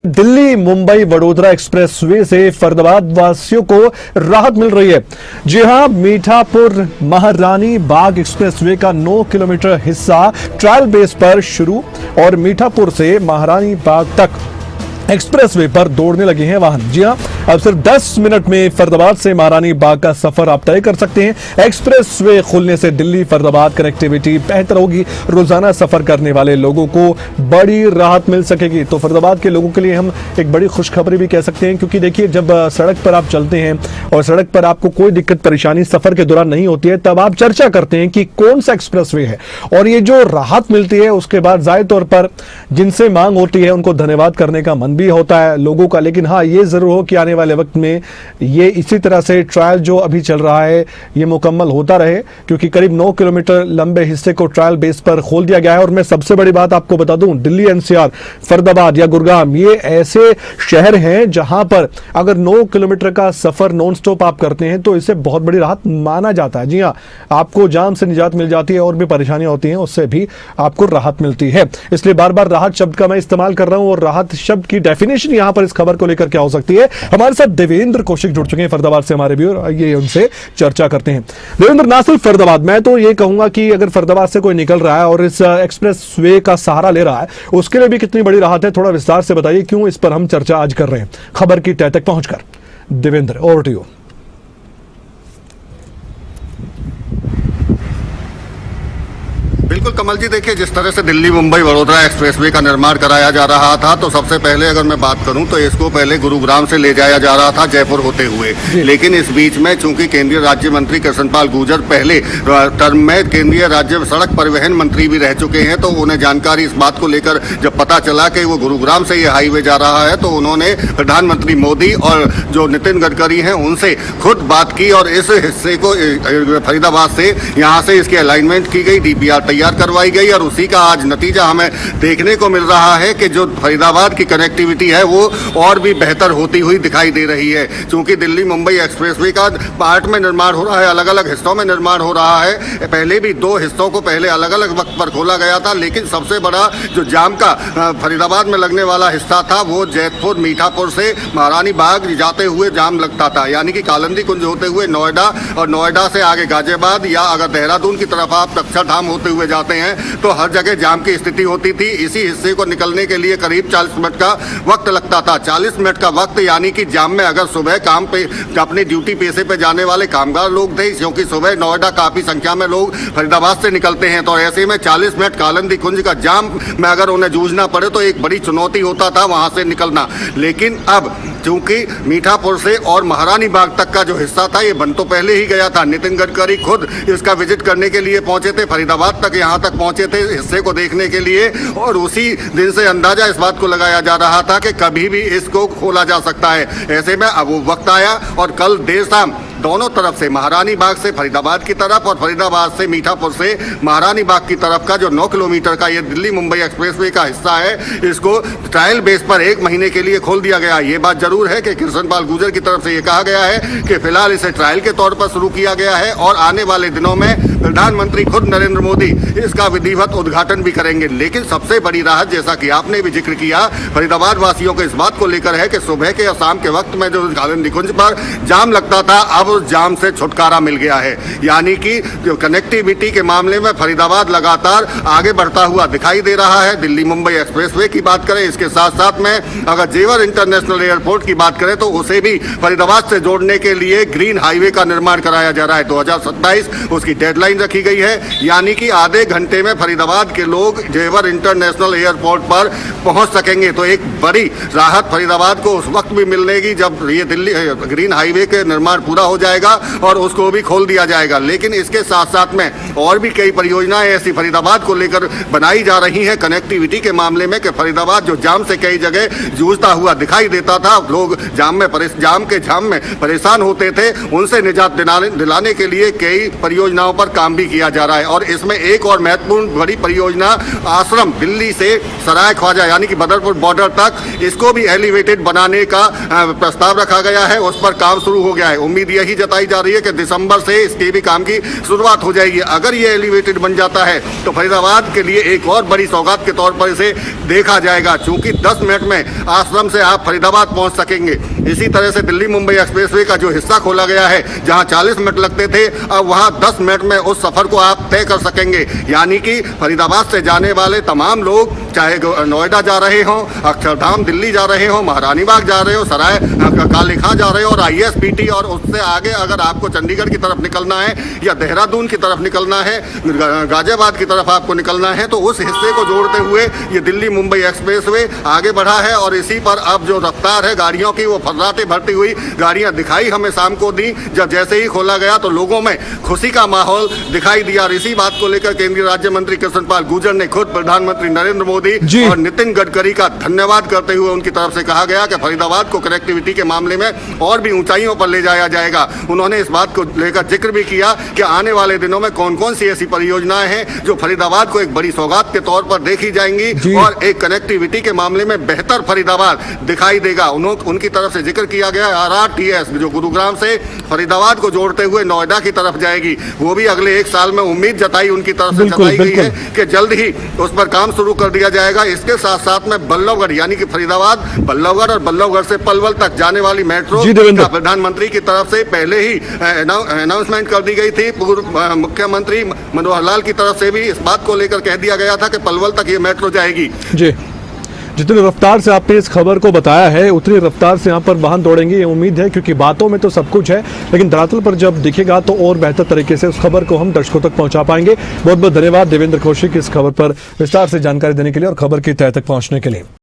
Delhi Mumbai Vadodara expressway से फरीदाबाद वासियों को राहत मिल रही है। जी हां, मीठापुर महारानी बाग एक्सप्रेसवे का 9 किलोमीटर हिस्सा ट्रायल बेस पर शुरू और मीठापुर से महारानी बाग तक एक्सप्रेसवे पर दौड़ने लगे हैं वाहन। जी हां, अब सिर्फ 10 मिनट में फरीदाबाद से महारानी बाग का सफर आप तय कर सकते हैं। एक्सप्रेसवे खुलने से दिल्ली फरीदाबाद कनेक्टिविटी बेहतर होगी। रोजाना सफर करने वाले लोगों को बड़ी राहत मिल सकेगी। तो फरीदाबाद के लोगों के लिए हम एक बड़ी खुशखबरी भी कह सकते हैं, क्योंकि देखिए, जब सड़क पर आप चलते हैं और सड़क पर आपको कोई दिक्कत परेशानी सफर के दौरान नहीं होती है, तब आप चर्चा करते हैं कि कौन सा एक्सप्रेसवे है। और ये जो राहत मिलती है, उसके बाद जाहिर तौर पर जिनसे मांग होती है उनको धन्यवाद करने का मन भी होता है लोगों का। लेकिन हाँ, ये जरूर हो कि आने वाले वक्त में ये इसी तरह से ट्रायल जो अभी चल रहा है ये मुकम्मल होता रहे, क्योंकि करीब 9 किलोमीटर लंबे हिस्से को ट्रायल बेस पर खोल दिया गया है। और मैं सबसे बड़ी बात आपको बता दूं, दिल्ली एनसीआर, फरीदाबाद या गुरुग्राम, ये ऐसे शहर हैं जहां पर अगर 9 किलोमीटर का सफर नॉन स्टॉप आप करते हैं तो इसे बहुत बड़ी राहत माना जाता है। जी हाँ, आपको जाम से निजात मिल जाती है और भी परेशानियां होती हैं, उससे भी आपको राहत मिलती है। इसलिए बार बार राहत शब्द का मैं इस्तेमाल कर रहा हूं। और राहत शब्द की डेफिनेशन यहां पर इस खबर को लेकर क्या हो सकती है, हमारे साथ देवेंद्र कौशिक जुड़ चुके हैं फरीदाबाद से हमारे भी, और ये उनसे चर्चा करते हैं। देवेंद्र, ना सिर्फ फरीदाबाद, मैं तो ये कहूंगा कि अगर फरीदाबाद से कोई निकल रहा है और इस एक्सप्रेस वे का सहारा ले रहा है, उसके लिए भी कितनी बड़ी राहत है, थोड़ा विस्तार से बताइए क्यों इस पर हम चर्चा आज कर रहे हैं खबर की तह तक पहुंचकर। Devendra, over to you. बिल्कुल कमल जी, देखिए, जिस तरह से दिल्ली मुंबई वडोदरा एक्सप्रेसवे का निर्माण कराया जा रहा था, तो सबसे पहले अगर मैं बात करूं तो इसको पहले गुरुग्राम से ले जाया जा रहा था जयपुर होते हुए। लेकिन इस बीच में चूंकि केंद्रीय राज्य मंत्री कृष्णपाल गुर्जर पहले टर्म में केंद्रीय राज्य सड़क परिवहन मंत्री भी रह चुके हैं, तो उन्हें जानकारी इस बात को लेकर जब पता चला कि वो गुरुग्राम से ये हाईवे जा रहा है, तो उन्होंने प्रधानमंत्री मोदी और जो नितिन गडकरी हैं उनसे खुद बात की और इस हिस्से को फरीदाबाद से यहाँ से इसकी अलाइनमेंट की गई, डीपीआर तैयार करवाई गई और उसी का आज नतीजा हमें देखने को मिल रहा है कि जो फरीदाबाद की कनेक्टिविटी है वो और भी बेहतर होती हुई दिखाई दे रही है। क्योंकि दिल्ली मुंबई एक्सप्रेसवे का पार्ट में निर्माण हो रहा है, अलग अलग हिस्सों में निर्माण हो रहा है। पहले भी 2 हिस्सों को पहले अलग अलग वक्त पर खोला गया था, लेकिन सबसे बड़ा जो जाम का फरीदाबाद में लगने वाला हिस्सा था वो जैतपुर मीठापुर से महारानी बाग जाते हुए जाम लगता था, यानी कि कालिंदी कुंज होते हुए नोएडा और नोएडा से आगे गाजियाबाद, या अगर देहरादून की तरफ आप अक्षरधाम होते हुए जाते हैं तो हर जगह जाम की स्थिति होती थी। इसी हिस्से को निकलने के लिए करीब 40 मिनट का वक्त लगता था। 40 मिनट का वक्त, यानी कि जाम में अगर सुबह काम पे अपनी ड्यूटी पेशे पे जाने वाले कामगार लोग थे, क्योंकि सुबह नोएडा काफी संख्या में लोग फरीदाबाद से निकलते हैं, तो ऐसे में 40 मिनट कालिंदी कुंज का जाम में अगर उन्हें जूझना पड़े तो एक बड़ी चुनौती होता था वहां से निकलना। लेकिन अब चूंकि मीठापुर से और महारानी बाग तक का जो हिस्सा था ये बन तो पहले ही गया था। नितिन गडकरी खुद इसका विजिट करने के लिए पहुंचे थे, फरीदाबाद तक यहाँ तक पहुंचे थे हिस्से को देखने के लिए, और उसी दिन से अंदाजा इस बात को लगाया जा रहा था कि कभी भी इसको खोला जा सकता है। ऐसे में अब वो वक्त आया और कल देर शाम दोनों तरफ से, महारानी बाग से फरीदाबाद की तरफ और फरीदाबाद से मीठापुर से महारानी बाग की तरफ का जो 9 किलोमीटर का ये दिल्ली मुंबई एक्सप्रेसवे का हिस्सा है, इसको ट्रायल बेस पर 1 महीने के लिए खोल दिया गया। ये बात जरूर है कि कृष्णपाल गुर्जर की तरफ से ये कहा गया है कि फिलहाल इसे ट्रायल के तौर पर शुरू किया गया है और आने वाले दिनों में प्रधानमंत्री खुद नरेंद्र मोदी इसका विधिवत उद्घाटन भी करेंगे। लेकिन सबसे बड़ी राहत, जैसा कि आपने भी जिक्र किया, फरीदाबाद वासियों को इस बात को लेकर है कि सुबह के या शाम के वक्त में जो कालिंदी कुंज पर जाम लगता था, अब उस जाम से छुटकारा मिल गया है। यानी कि जो कनेक्टिविटी के मामले में फरीदाबाद लगातार आगे बढ़ता हुआ दिखाई दे रहा है। दिल्ली मुंबई एक्सप्रेसवे की बात करें, इसके साथ साथ में अगर जेवर इंटरनेशनल एयरपोर्ट की बात करें तो उसे भी फरीदाबाद से जोड़ने के लिए ग्रीन हाईवे का निर्माण कराया जा रहा है। 2027 उसकी डेडलाइन रखी गई है, यानी कि आधे घंटे में फरीदाबाद के लोग जेवर इंटरनेशनल एयरपोर्ट पर पहुंच सकेंगे। तो एक बड़ी राहत फरीदाबाद को उस वक्त भी मिलेगी जब ये दिल्ली ग्रीन हाईवे के निर्माण पूरा हो जाएगा और उसको भी खोल दिया जाएगा। लेकिन इसके साथ साथ में और भी कई परियोजनाएं ऐसी फरीदाबाद को लेकर बनाई जा रही हैं कनेक्टिविटी के मामले में, कि फरीदाबाद जो जाम से कई जगह जूझता हुआ दिखाई देता था, लोग जाम में परेशान होते थे, उनसे निजात दिलाने के लिए कई परियोजनाओं पर काम भी किया जा रहा है। और इसमें एक और महत्वपूर्ण बड़ी परियोजना आश्रम दिल्ली से सराय ख्वाजा यानी कि बदरपुर बॉर्डर तक, इसको भी एलिवेटेड बनाने का प्रस्ताव रखा गया है, उस पर काम शुरू हो गया है। उम्मीद यही ही जताई जा रही है कि दिसंबर से इसके भी काम की शुरुआत हो जाएगी। अगर ये एलिवेटेड बन जाता है तो फरीदाबाद के लिए एक और बड़ी सौगात के तौर पर इसे देखा जाएगा, चूंकि 10 मिनट में आश्रम से आप फरीदाबाद पहुंच सकेंगे। इसी तरह से दिल्ली मुंबई एक्सप्रेसवे का जो हिस्सा खोला गया है, जहां 40 मिनट लगते थे, अब वहां 10 मिनट में उस सफर को आप तय कर सकेंगे। यानी कि फरीदाबाद से जाने वाले तमाम लोग, चाहे नोएडा जा रहे हों, अक्षरधाम दिल्ली जा रहे हों, महारानी बाग जा रहे हो, सराय काले खां जा रहे हो और ISBT, और उससे आगे अगर आपको चंडीगढ़ की तरफ निकलना है या देहरादून की तरफ निकलना है, गाजियाबाद की तरफ आपको निकलना है, तो उस हिस्से को जोड़ते हुए ये दिल्ली मुंबई एक्सप्रेसवे आगे बढ़ा है। और इसी पर अब जो रफ्तार है गाड़ियों की, वो फर्राटे भरती हुई गाड़ियां दिखाई हमें शाम को दी। जब जैसे ही खोला गया तो लोगों में खुशी का माहौल दिखाई दिया। और इसी बात को लेकर केंद्रीय राज्य मंत्री कृष्णपाल गुर्जर ने खुद प्रधानमंत्री नरेंद्र मोदी और नितिन गडकरी का धन्यवाद करते हुए उनकी तरफ से कहा गया कि फरीदाबाद को कनेक्टिविटी के मामले में और भी ऊंचाइयों पर ले जाया जाएगा। उन्होंने इस बात को लेकर जिक्र भी किया कि आने वाले दिनों में कौन कौन सी ऐसी परियोजनाएं हैं जो फरीदाबाद को एक बड़ी सौगात के तौर पर देखी जाएंगी और एक कनेक्टिविटी के मामले में बेहतर फरीदाबाद दिखाई देगा। उनकी तरफ से जिक्र किया गया RRTS जो गुरुग्राम से फरीदाबाद को जोड़ते हुए नोएडा की तरफ जाएगी, वो भी अगले 1 साल में उम्मीद जताई उनकी तरफ से जताई गई है कि जल्द ही उस पर काम शुरू कर दिया जाएगा। इसके साथ साथ में बल्लभगढ़, यानी कि फरीदाबाद बल्लभगढ़ और बल्लभगढ़ से पलवल तक जाने वाली मेट्रो का प्रधानमंत्री की तरफ से पहले ही अनाउंसमेंट कर दी गई थी। पूर्व मुख्यमंत्री मनोहर लाल की तरफ से भी इस बात को लेकर कह दिया गया था कि पलवल तक ये मेट्रो जाएगी। जी, जितनी रफ्तार से आपने इस खबर को बताया है उतनी रफ्तार से यहाँ पर वाहन दौड़ेंगे, ये उम्मीद है, क्योंकि बातों में तो सब कुछ है लेकिन धरातल पर जब दिखेगा तो और बेहतर तरीके से उस खबर को हम दर्शकों तक पहुंचा पाएंगे। बहुत बहुत धन्यवाद देवेंद्र कौशिक इस खबर पर विस्तार से जानकारी देने के लिए और खबर की तह तक पहुंचने के लिए।